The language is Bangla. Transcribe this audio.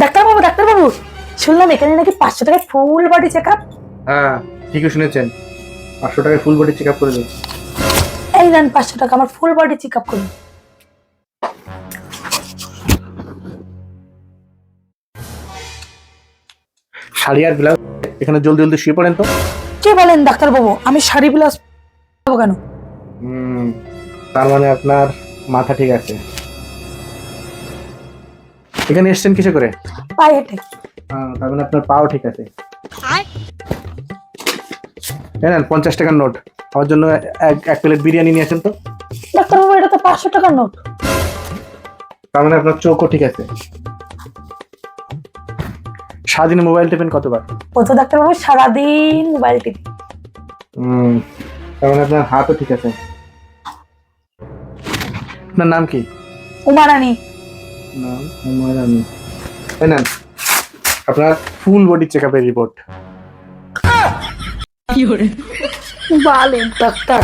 ডাক্তারবাবু, শুনলাম এখানে নাকি 500 টাকায় ফুল বডি চেক আপ। হ্যাঁ, ঠিকই শুনেছেন। 500 টাকায় ফুল বডি চেক আপ করে দিন। এই নেন 500 টাকা, আমার ফুল বডি চেক আপ করুন। শাড়ি আর ব্লাউজ এখানে জলদি জলদি শুয়ে পড়েন তো। কি বলেন ডাক্তারবাবু, আমি শাড়ি ব্লাউজ পাবো কেন? তার মানে আপনার মাথা ঠিক আছে। এখানে এসছেন কিসে করে? পায়ে হেঁটে। তার মানে আপনার পাও ঠিক আছে। নেন 50 টাকার নোট, আমার জন্য এক প্লেট বিরিয়ানি নিয়ে আসেন তো। ডাক্তারবাবু, এটা তো 500 টাকার নোট। তার মানে আপনার চোখও ঠিক আছে। সারাদিনে মোবাইল টেপেন কতবার? ও তো ডাক্তারবাবু সারাদিন মোবাইল টিপি। তার মানে আপনার হাতও ঠিক আছে। আপনার নাম কি? উমারানি। নাম উমারানি। এই নেন আপনার ফুল বডি চেক আপের রিপোর্ট। বলেন ডাক্তার।